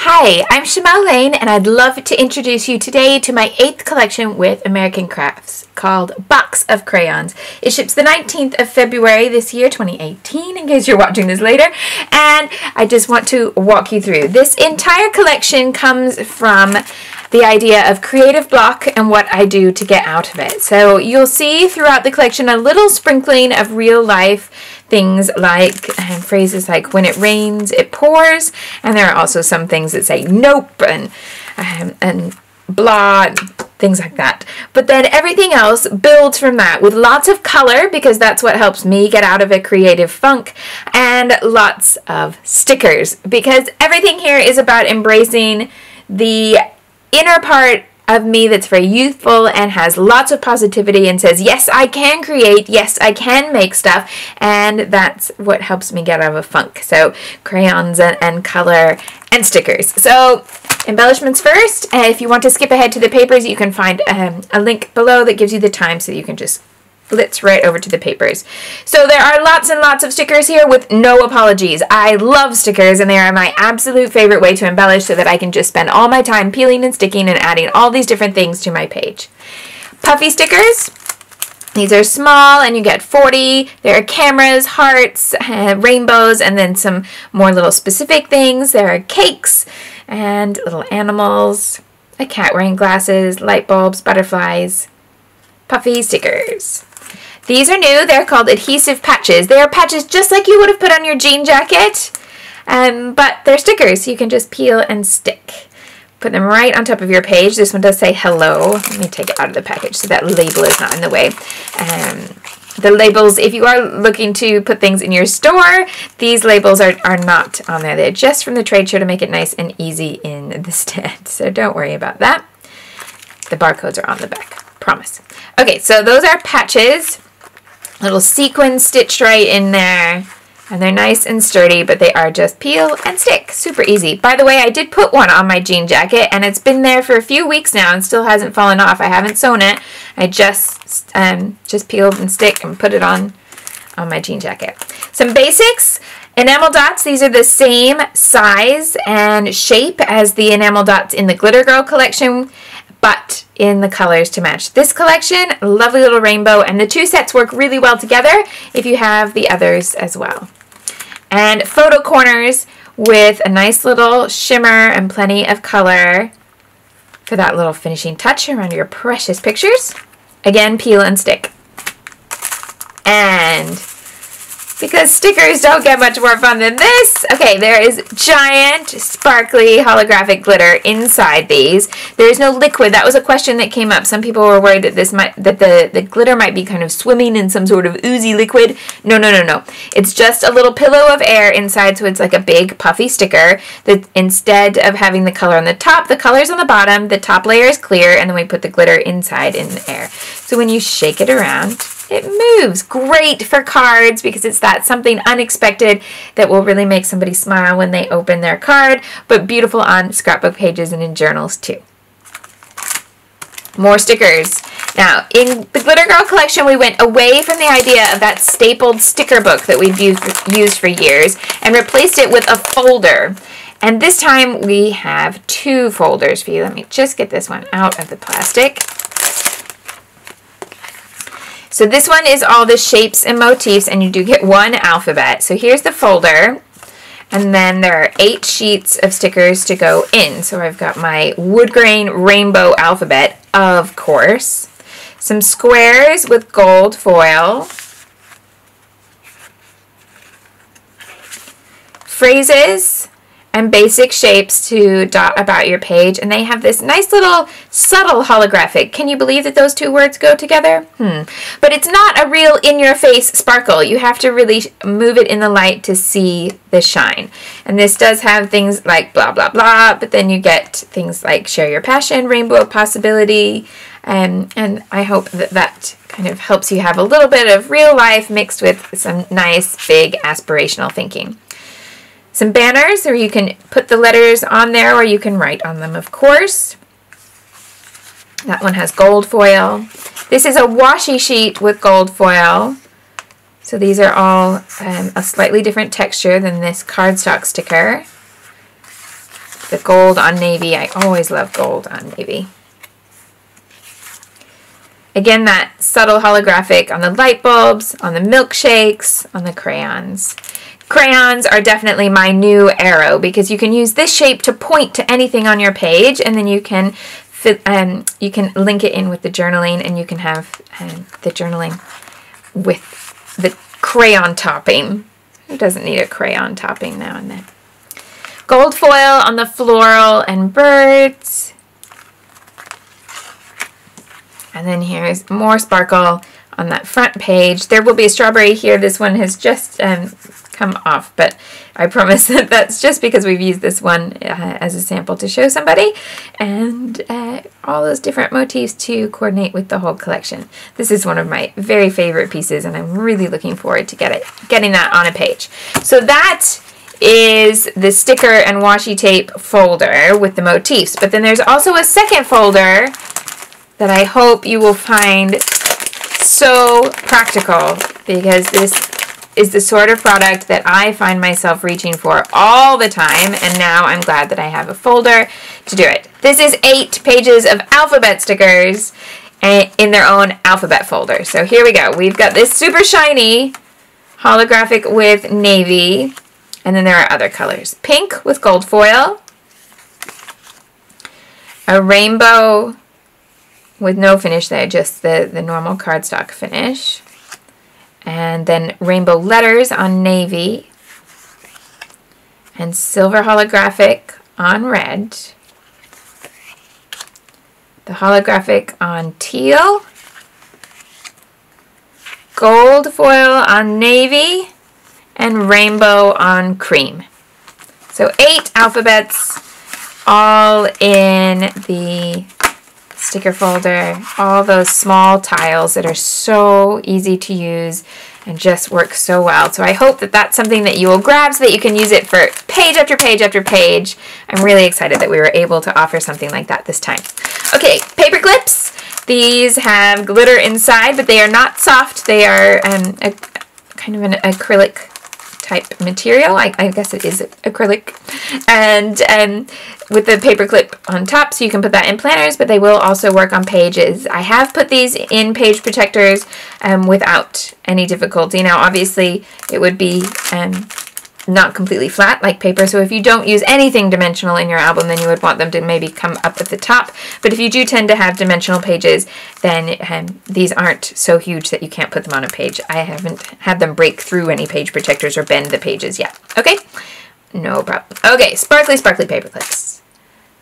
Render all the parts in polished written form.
Hi, I'm Shimelle Laine, and I'd love to introduce you today to my 8th collection with American Crafts called Box of Crayons. It ships the 19th of February this year, 2018, in case you're watching this later, and I just want to walk you through. This entire collection comes from the idea of creative block and what I do to get out of it. So you'll see throughout the collection a little sprinkling of real life things like phrases like when it rains it pours, and there are also some things that say nope and blah, things like that. But then everything else builds from that with lots of color, because that's what helps me get out of a creative funk, and lots of stickers, because everything here is about embracing the inner part of me that's very youthful and has lots of positivity and says, yes, I can create, yes, I can make stuff, and that's what helps me get out of a funk. So crayons and color and stickers. So embellishments first. If you want to skip ahead to the papers, you can find a link below that gives you the time, so you can just blitz right over to the papers. So there are lots and lots of stickers here with no apologies. I love stickers, and they are my absolute favorite way to embellish, so that I can just spend all my time peeling and sticking and adding all these different things to my page. Puffy stickers. These are small, and you get 40. There are cameras, hearts, rainbows, and then some more little specific things. There are cakes and little animals, a cat wearing glasses, light bulbs, butterflies, puffy stickers. These are new. They're called adhesive patches. They are patches just like you would have put on your jean jacket, but they're stickers, so you can just peel and stick. Put them right on top of your page. This one does say hello. Let me take it out of the package so that label is not in the way. The labels, if you are looking to put things in your store, these labels are not on there. They're just from the trade show to make it nice and easy in the stand, so don't worry about that. The barcodes are on the back, promise. Okay, so those are patches. Little sequins stitched right in there, and they're nice and sturdy, but they are just peel and stick. Super easy. By the way, I did put one on my jean jacket, and it's been there for a few weeks now and still hasn't fallen off. I haven't sewn it. I just peeled and stick and put it on my jean jacket. Some basics. Enamel dots. These are the same size and shape as the enamel dots in the Glitter Girl collection, but in the colors to match this collection. Lovely little rainbow, and the two sets work really well together if you have the others as well. And photo corners with a nice little shimmer and plenty of color for that little finishing touch around your precious pictures. Again, peel and stick. And because stickers don't get much more fun than this. Okay, there is giant, sparkly, holographic glitter inside these. There's no liquid. That was a question that came up. Some people were worried that the glitter might be kind of swimming in some sort of oozy liquid. No, no, no, no. It's just a little pillow of air inside, so it's like a big puffy sticker that instead of having the color on the top, the color's on the bottom, the top layer is clear, and then we put the glitter inside in the air. So when you shake it around, it moves. Great for cards, because it's that something unexpected that will really make somebody smile when they open their card, but beautiful on scrapbook pages and in journals too. More stickers. Now, in the Glitter Girl collection, we went away from the idea of that stapled sticker book that we've used for years and replaced it with a folder. And this time we have two folders for you. Let me just get this one out of the plastic. So this one is all the shapes and motifs, and you do get one alphabet. So here's the folder, and then there are 8 sheets of stickers to go in. So I've got my wood grain rainbow alphabet, of course, some squares with gold foil, phrases and basic shapes to dot about your page, and they have this nice little subtle holographic. Can you believe that those two words go together? But it's not a real in-your-face sparkle. You have to really move it in the light to see the shine. And this does have things like blah, blah, blah, but then you get things like share your passion, rainbow of possibility, and I hope that that kind of helps you have a little bit of real life mixed with some nice, big, aspirational thinking. Some banners, or you can put the letters on there, or you can write on them, of course. That one has gold foil. This is a washi sheet with gold foil. So these are all a slightly different texture than this cardstock sticker. the gold on navy. I always love gold on navy. Again, that subtle holographic on the light bulbs, on the milkshakes, on the crayons. Crayons are definitely my new arrow because you can use this shape to point to anything on your page, and then you can link it in with the journaling, and you can have the journaling with the crayon topping. Who doesn't need a crayon topping now and then? Gold foil on the floral and birds. And then here's more sparkle on that front page. There will be a strawberry here. This one has just come off, but I promise that that's just because we've used this one as a sample to show somebody, and all those different motifs to coordinate with the whole collection. This is one of my very favorite pieces, and I'm really looking forward to getting that on a page. So that is the sticker and washi tape folder with the motifs, but then there's also a second folder that I hope you will find so practical, because this is the sort of product that I find myself reaching for all the time, and now I'm glad that I have a folder to do it. This is 8 pages of alphabet stickers in their own alphabet folder. So here we go. We've got this super shiny holographic with navy, and then there are other colors. Pink with gold foil, a rainbow with no finish there, just the normal cardstock finish. And then rainbow letters on navy. And silver holographic on red. The holographic on teal. Gold foil on navy. And rainbow on cream. So 8 alphabets, all in the sticker folder, all those small tiles that are so easy to use and just work so well. So I hope that that's something that you will grab so that you can use it for page after page after page. I'm really excited that we were able to offer something like that this time. Okay, paper clips. These have glitter inside, but they are not soft. They are kind of an acrylic type material. I guess it is acrylic, and with the paper clip on top, so you can put that in planners, but they will also work on pages. I have put these in page protectors without any difficulty. Now obviously it would be not completely flat like paper, so if you don't use anything dimensional in your album, then you would want them to maybe come up at the top. But if you do tend to have dimensional pages, then these aren't so huge that you can't put them on a page. I haven't had them break through any page protectors or bend the pages yet. Okay, no problem. Okay, sparkly paper clips.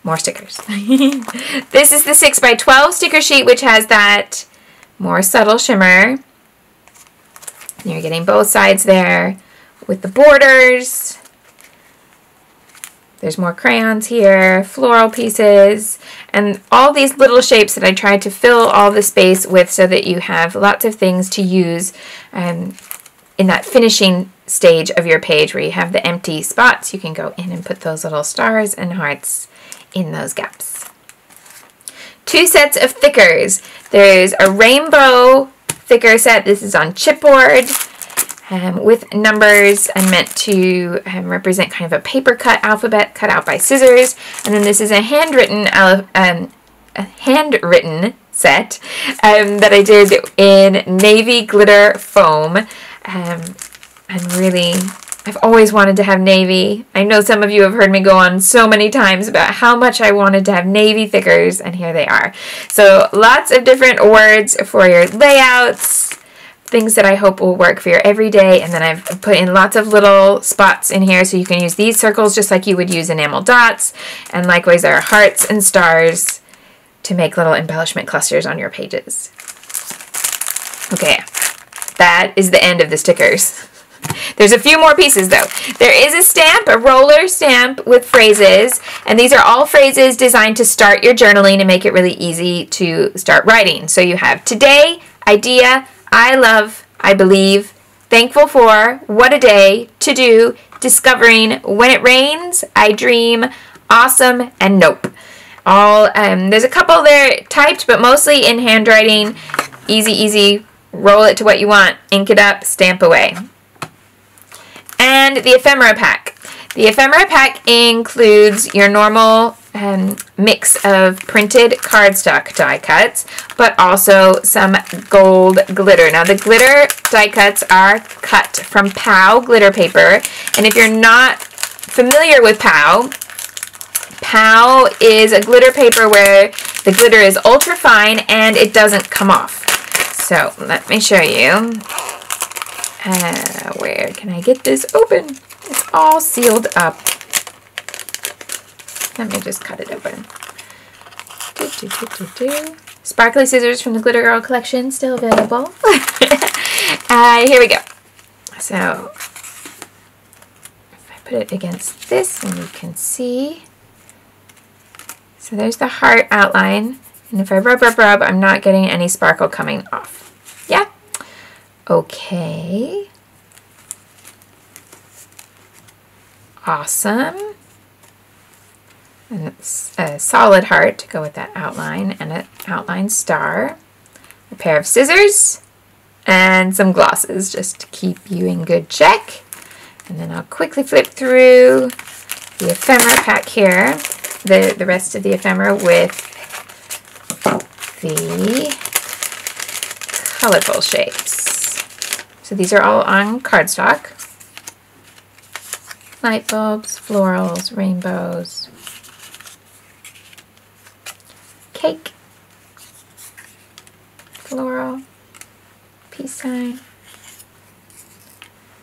More stickers. This is the 6x12 sticker sheet, which has that more subtle shimmer. You're getting both sides there with the borders. There's more crayons here, floral pieces, and all these little shapes that I tried to fill all the space with so that you have lots of things to use in that finishing stage of your page where you have the empty spots. You can go in and put those little stars and hearts in those gaps. 2 sets of thickers. There's a rainbow thicker set. This is on chipboard. With numbers and meant to represent kind of a paper cut alphabet cut out by scissors. And then this is a handwritten set that I did in navy glitter foam. And really, I've always wanted to have navy. I know some of you have heard me go on so many times about how much I wanted to have navy thickers, and here they are. So lots of different words for your layouts, things that I hope will work for your everyday. And then I've put in lots of little spots in here so you can use these circles just like you would use enamel dots. And likewise, there are hearts and stars to make little embellishment clusters on your pages. Okay, that is the end of the stickers. There's a few more pieces though. There is a stamp, a roller stamp with phrases, and these are all phrases designed to start your journaling and make it really easy to start writing. So you have today, idea, I love, I believe, thankful for, what a day, to do, discovering, when it rains, I dream, awesome, and nope. All there's a couple there typed, but mostly in handwriting. Easy, easy, roll it to what you want, ink it up, stamp away. And the Ephemera Pack. The Ephemera Pack includes your normal mix of printed cardstock die cuts, but also some gold glitter. Now the glitter die cuts are cut from POW glitter paper, and if you're not familiar with POW is a glitter paper where the glitter is ultra fine and it doesn't come off. So let me show you. Where can I get this open? It's all sealed up. Let me just cut it open. Sparkly scissors from the Glitter Girl collection, still available. Here we go. So, if I put it against this, then you can see. So there's the heart outline. And if I rub, I'm not getting any sparkle coming off. Yeah? Okay. Awesome. And it's a solid heart to go with that outline, and an outline star, a pair of scissors, and some glosses just to keep you in good check. And then I'll quickly flip through the ephemera pack here, the rest of the ephemera with the colorful shapes. So these are all on cardstock. Light bulbs, florals, rainbows, cake, floral, peace sign,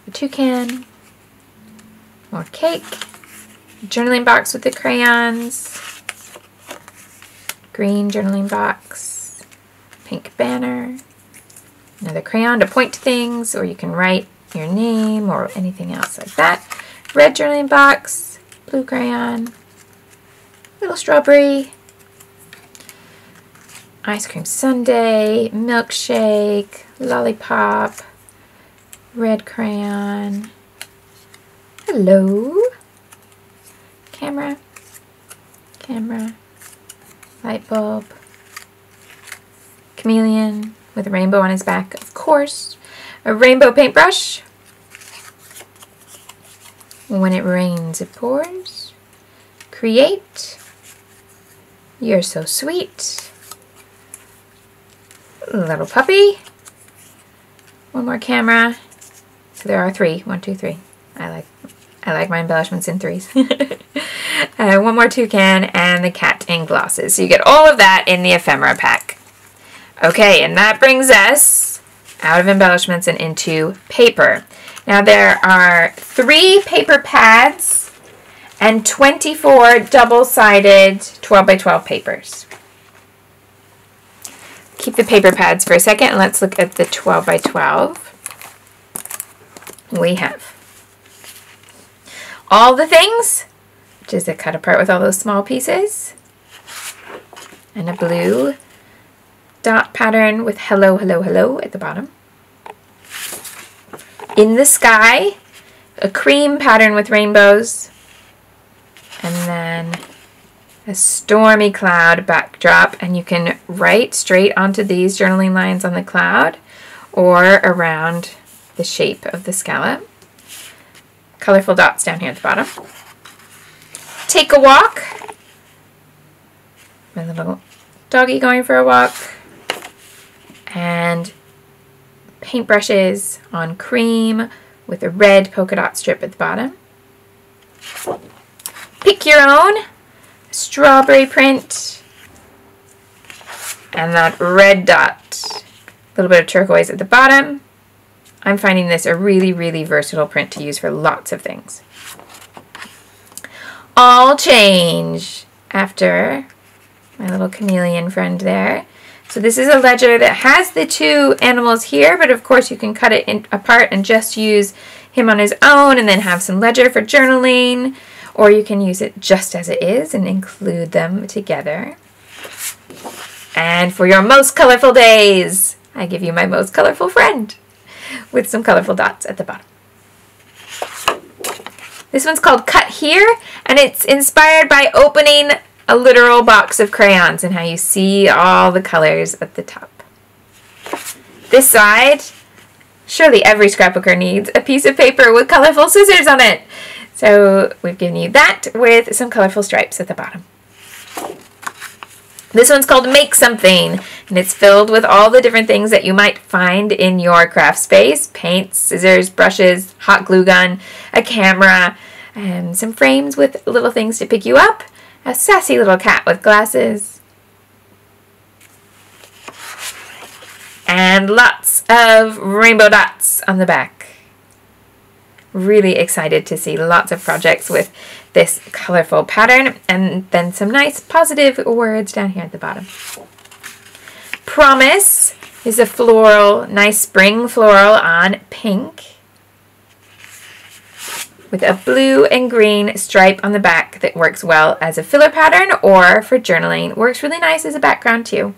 a toucan, more cake, journaling box with the crayons, green journaling box, pink banner, another crayon to point to things, or you can write your name or anything else like that. Red journaling box, blue crayon, little strawberry, ice cream sundae, milkshake, lollipop, red crayon, hello, camera, light bulb, chameleon with a rainbow on his back, of course, a rainbow paintbrush. When it rains, it pours. Create. You're so sweet. Little puppy. One more camera. So there are 3. 1, 2, 3. I like my embellishments in 3s. One more toucan and the cat in glosses. So you get all of that in the ephemera pack. Okay, and that brings us out of embellishments and into paper. Now there are 3 paper pads and 24 double-sided 12 by 12 papers. Keep the paper pads for a second and let's look at the 12 by 12. We have all the things, which is a cut apart with all those small pieces, and a blue dot pattern with hello, hello, hello at the bottom. In the sky, a cream pattern with rainbows, and then a stormy cloud backdrop, and you can write straight onto these journaling lines on the cloud or around the shape of the scallop. Colorful dots down here at the bottom. Take a walk. My little doggy going for a walk. And paintbrushes on cream with a red polka dot strip at the bottom. Pick your own. Strawberry print. And that red dot. A little bit of turquoise at the bottom. I'm finding this a really, really versatile print to use for lots of things. All change after my little chameleon friend there. So this is a ledger that has the 2 animals here, but of course you can cut it apart and just use him on his own and then have some ledger for journaling, or you can use it just as it is and include them together. And for your most colorful days, I give you my most colorful friend with some colorful dots at the bottom. This one's called Cut Here, and it's inspired by opening a literal box of crayons and how you see all the colors at the top. This side, surely every scrapbooker needs a piece of paper with colorful scissors on it. So we've given you that with some colorful stripes at the bottom. This one's called Make Something, and it's filled with all the different things that you might find in your craft space. Paint, scissors, brushes, hot glue gun, a camera, some frames with little things to pick you up, a sassy little cat with glasses, and lots of rainbow dots on the back. Really excited to see lots of projects with this colorful pattern, and then some nice positive words down here at the bottom. Promise is a floral, nice spring floral on pink with a blue and green stripe on the back that works well as a filler pattern or for journaling. Works really nice as a background too.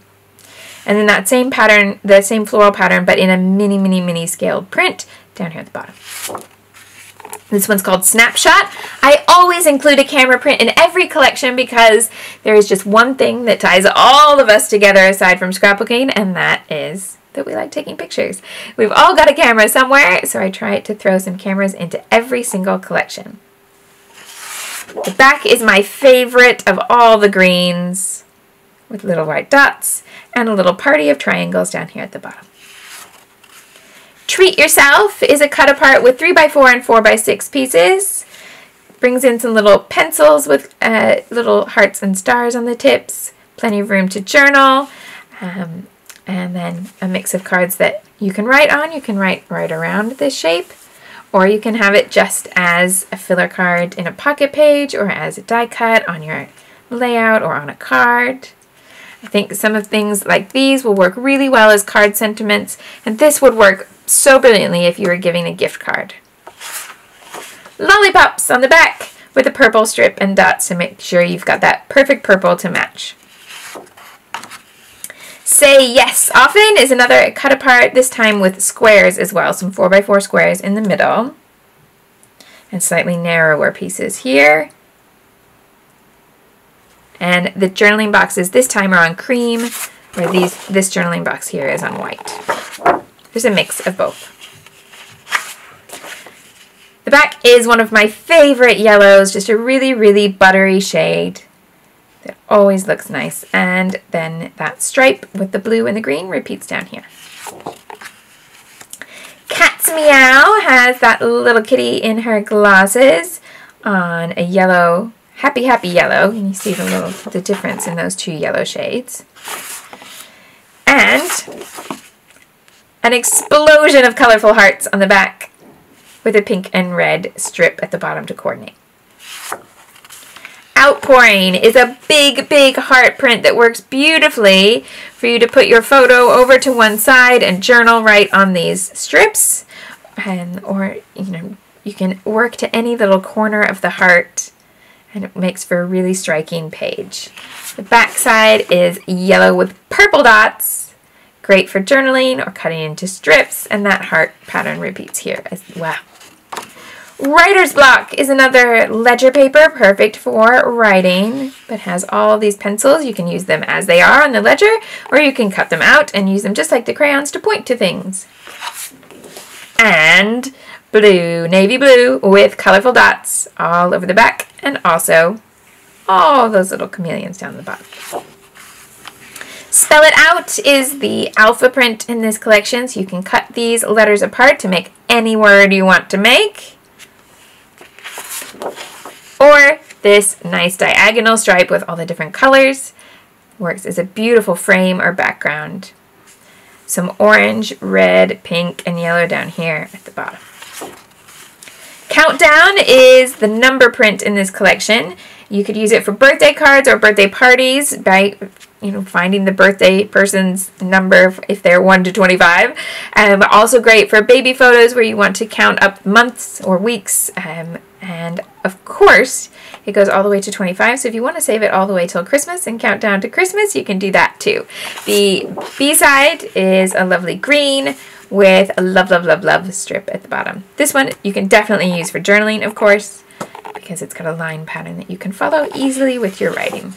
And then that same pattern, the same floral pattern, but in a mini scaled print down here at the bottom. This one's called Snapshot. I always include a camera print in every collection because there is just one thing that ties all of us together aside from scrapbooking, and that is that we like taking pictures. We've all got a camera somewhere, so I try to throw some cameras into every single collection. The back is my favorite of all the greens with little white dots and a little party of triangles down here at the bottom. Treat Yourself is a cut apart with 3x4 and 4x6 pieces. Brings in some little pencils with little hearts and stars on the tips. Plenty of room to journal. And then a mix of cards that you can write on. You can write right around this shape. Or you can have it just as a filler card in a pocket page or as a die cut on your layout or on a card. I think some of things like these will work really well as card sentiments, and this would work so brilliantly if you were giving a gift card. Lollipops on the back with a purple strip and dots to make sure you've got that perfect purple to match. Say Yes Often is another cut apart, this time with squares as well, some 4x4 squares in the middle and slightly narrower pieces here. And the journaling boxes this time are on cream, where this journaling box here is on white. There's a mix of both. The back is one of my favorite yellows, just a really buttery shade that always looks nice. And then that stripe with the blue and the green repeats down here. Cat's Meow has that little kitty in her glasses on a yellow, happy yellow. And you see the difference in those two yellow shades. And an explosion of colorful hearts on the back with a pink and red strip at the bottom to coordinate. Outpouring is a big heart print that works beautifully for you to put your photo over to one side and journal right on these strips. Or you can work to any little corner of the heart, and it makes for a really striking page. The back side is yellow with purple dots, great for journaling or cutting into strips, and that heart pattern repeats here as well. Writer's block is another ledger paper, perfect for writing, but has all these pencils. You can use them as they are on the ledger, or you can cut them out and use them just like the crayons to point to things. And blue, navy blue with colorful dots all over the back, and also all those little chameleons down the bottom. Spell It Out is the alpha print in this collection, so you can cut these letters apart to make any word you want to make. Or this nice diagonal stripe with all the different colors. Works as a beautiful frame or background. Some orange, red, pink, and yellow down here at the bottom. Countdown is the number print in this collection. You could use it for birthday cards or birthday parties by finding the birthday person's number if they're 1 to 25. Also great for baby photos where you want to count up months or weeks. And of course, it goes all the way to 25. So if you want to save it all the way till Christmas and count down to Christmas, you can do that too. The B side is a lovely green with a love strip at the bottom. This one you can definitely use for journaling, of course, because it's got a line pattern that you can follow easily with your writing.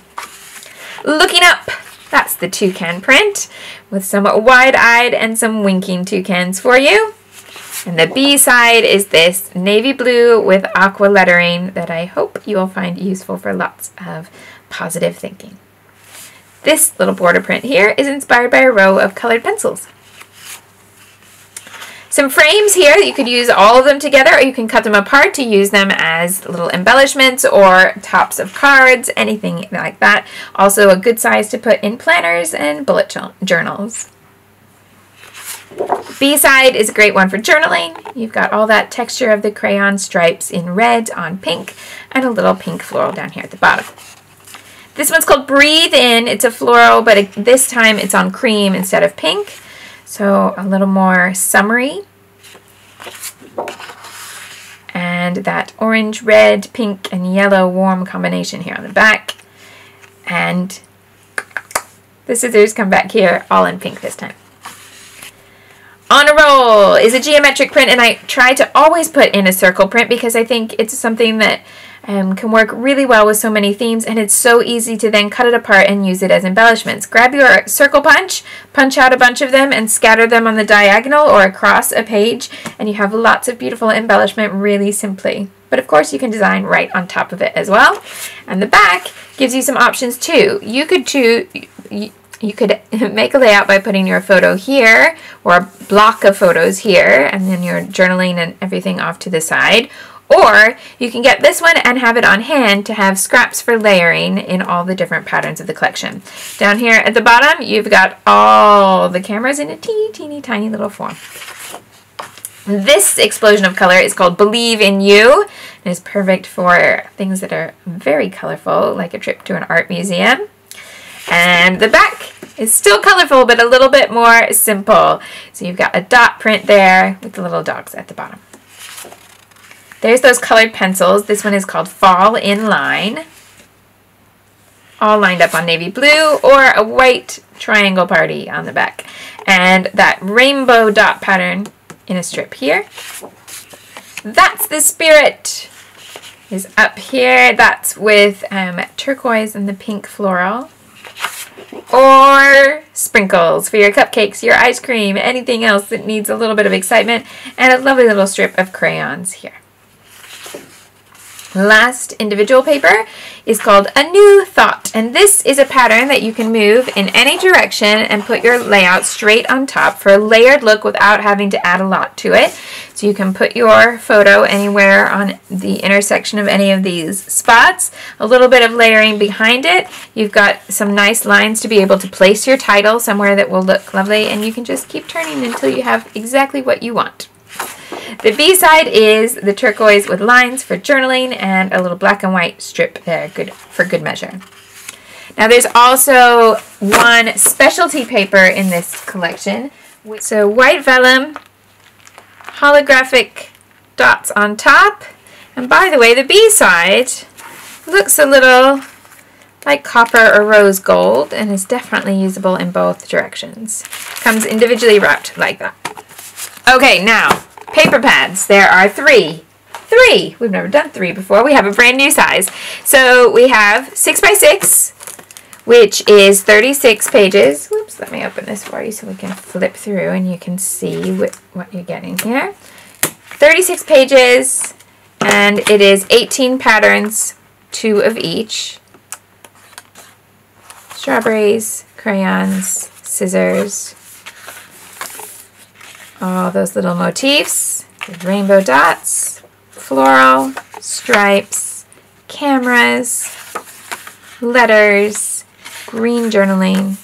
Looking Up, that's the toucan print with some wide-eyed and some winking toucans for you. And the B side is this navy blue with aqua lettering that I hope you will find useful for lots of positive thinking. This little border print here is inspired by a row of colored pencils. Some frames here, you could use all of them together, or you can cut them apart to use them as little embellishments or tops of cards, anything like that. Also a good size to put in planners and bullet journals. B side is a great one for journaling. You've got all that texture of the crayon stripes in red on pink and a little pink floral down here at the bottom. This one's called Breathe In. It's a floral, but this time it's on cream instead of pink. So a little more summery. And that orange, red, pink, and yellow warm combination here on the back. And the scissors come back here all in pink this time. On a Roll is a geometric print, and I try to always put in a circle print because I think it's something that can work really well with so many themes, and it's so easy to then cut it apart and use it as embellishments. Grab your circle punch out a bunch of them, and scatter them on the diagonal or across a page, and you have lots of beautiful embellishment really simply. But of course you can design right on top of it as well. And the back gives you some options too. You could choose... You could make a layout by putting your photo here or a block of photos here, and then your journaling and everything off to the side. Or you can get this one and have it on hand to have scraps for layering in all the different patterns of the collection. Down here at the bottom, you've got all the cameras in a teeny tiny little form. This explosion of color is called Believe in You, and is perfect for things that are very colorful, like a trip to an art museum. And the back is still colorful, but a little bit more simple. So you've got a dot print there with the little dogs at the bottom. There's those colored pencils. This one is called Fall in Line. All lined up on navy blue or a white triangle party on the back. And that rainbow dot pattern in a strip here. That's the Spirit is up here. That's with turquoise and the pink floral. Or sprinkles for your cupcakes, your ice cream, anything else that needs a little bit of excitement, and a lovely little strip of crayons here. Last individual paper is called A New Thought, and this is a pattern that you can move in any direction and put your layout straight on top for a layered look without having to add a lot to it. So you can put your photo anywhere on the intersection of any of these spots. A little bit of layering behind it. You've got some nice lines to be able to place your title somewhere that will look lovely, and you can just keep turning until you have exactly what you want. The B side is the turquoise with lines for journaling and a little black and white strip there, good for good measure. Now there's also one specialty paper in this collection. So white vellum, holographic dots on top. And by the way, the B side looks a little like copper or rose gold and is definitely usable in both directions. Comes individually wrapped like that. Okay, now paper pads. There are three. We've never done three before. We have a brand new size. So we have 6x6, which is 36 pages. Whoops, let me open this for you so we can flip through and you can see what you're getting here. 36 pages, and it is 18 patterns, 2 of each. Strawberries, crayons, scissors. All those little motifs, rainbow dots, floral, stripes, cameras, letters, green journaling,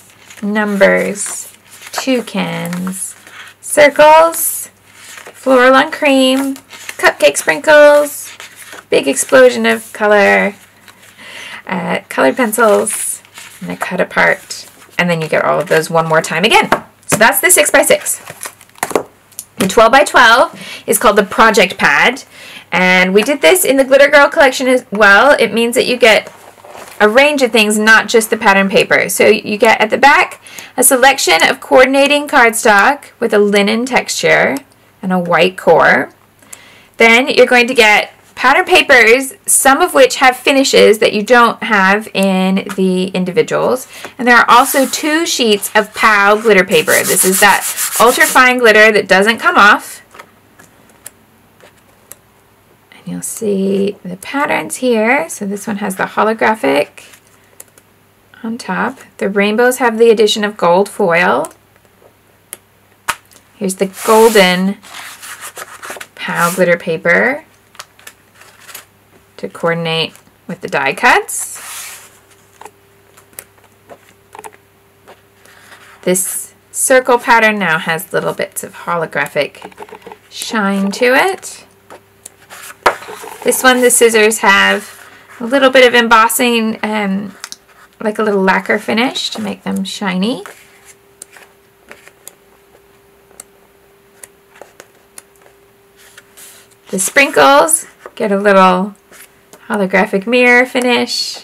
numbers, toucans, circles, floral on cream, cupcake sprinkles, big explosion of color, colored pencils, and they're cut apart. And then you get all of those one more time again. So that's the 6x6. The 12x12 is called the Project Pad, and we did this in the Glitter Girl collection as well. It means that you get a range of things, not just the pattern paper. So you get at the back a selection of coordinating cardstock with a linen texture and a white core. Then you're going to get pattern papers, some of which have finishes that you don't have in the individuals. And there are also 2 sheets of POW glitter paper. This is that ultra fine glitter that doesn't come off. You'll see the patterns here. So this one has the holographic on top. The rainbows have the addition of gold foil. Here's the golden PAL glitter paper to coordinate with the die cuts. This circle pattern now has little bits of holographic shine to it. This one, the scissors have a little bit of embossing, like a little lacquer finish to make them shiny. The sprinkles get a little holographic mirror finish,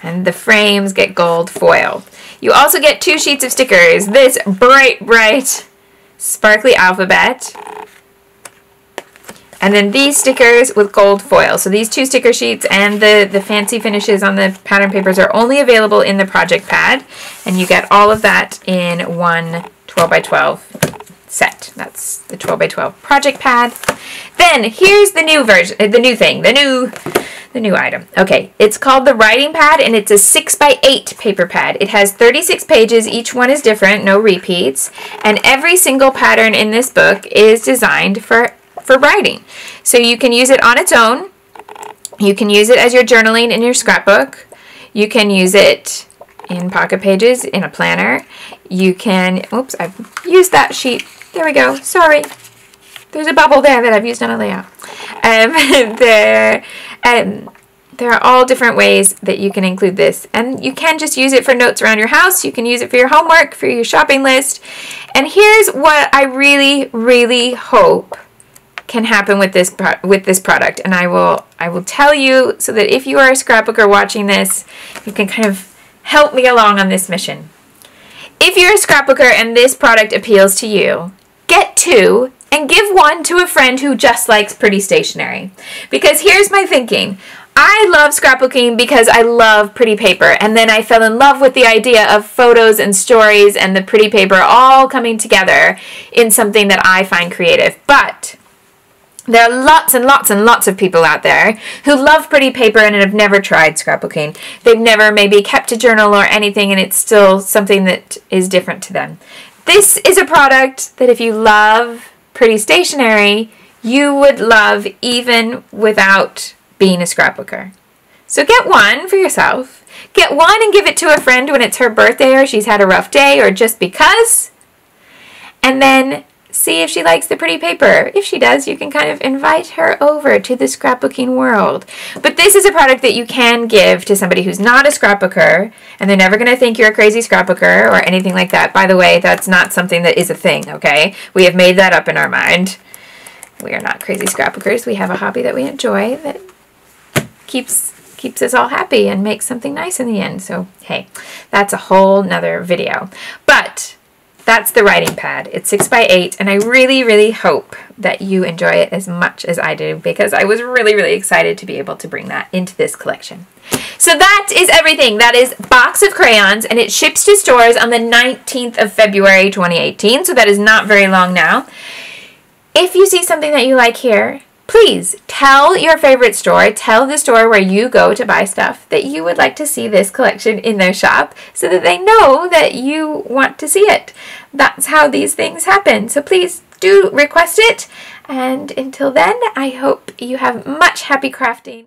and the frames get gold foil. You also get 2 sheets of stickers. This bright, sparkly alphabet, and then these stickers with gold foil. So these 2 sticker sheets and the fancy finishes on the pattern papers are only available in the project pad, and you get all of that in one 12x12 set. That's the 12x12 project pad. Then here's the new version, the new item. Okay, it's called the writing pad, and it's a 6x8 paper pad. It has 36 pages. Each one is different, no repeats, and every single pattern in this book is designed for writing. So you can use it on its own. You can use it as you're journaling in your scrapbook. You can use it in pocket pages, in a planner. You can, oops, I've used that sheet. There we go, sorry. There's a bubble there that I've used on a layout. There are all different ways that you can include this. And you can just use it for notes around your house. You can use it for your homework, for your shopping list. And here's what I really hope can happen with this product. And I will tell you so that if you are a scrapbooker watching this, you can kind of help me along on this mission. If you're a scrapbooker and this product appeals to you, get 2 and give 1 to a friend who just likes pretty stationery. Because here's my thinking. I love scrapbooking because I love pretty paper, and then I fell in love with the idea of photos and stories and the pretty paper all coming together in something that I find creative. But there are lots and lots of people out there who love pretty paper and have never tried scrapbooking. They've never maybe kept a journal or anything, and it's still something that is different to them. This is a product that if you love pretty stationery, you would love even without being a scrapbooker. So get 1 for yourself. Get 1 and give it to a friend when it's her birthday or she's had a rough day or just because. And then see if she likes the pretty paper. If she does, you can kind of invite her over to the scrapbooking world. But this is a product that you can give to somebody who's not a scrapbooker, and they're never going to think you're a crazy scrapbooker or anything like that. By the way, that's not something that is a thing, okay? We have made that up in our mind. We are not crazy scrapbookers. We have a hobby that we enjoy that keeps us all happy and makes something nice in the end. So, hey, that's a whole nother video. But that's the writing pad. It's 6x8, and I really hope that you enjoy it as much as I do, because I was really excited to be able to bring that into this collection. So that is everything. That is Box of Crayons, and it ships to stores on the 19th of February 2018, so that is not very long now. If you see something that you like here, please tell your favorite store, tell the store where you go to buy stuff that you would like to see this collection in their shop so that they know that you want to see it. That's how these things happen. So please do request it. And until then, I hope you have much happy crafting.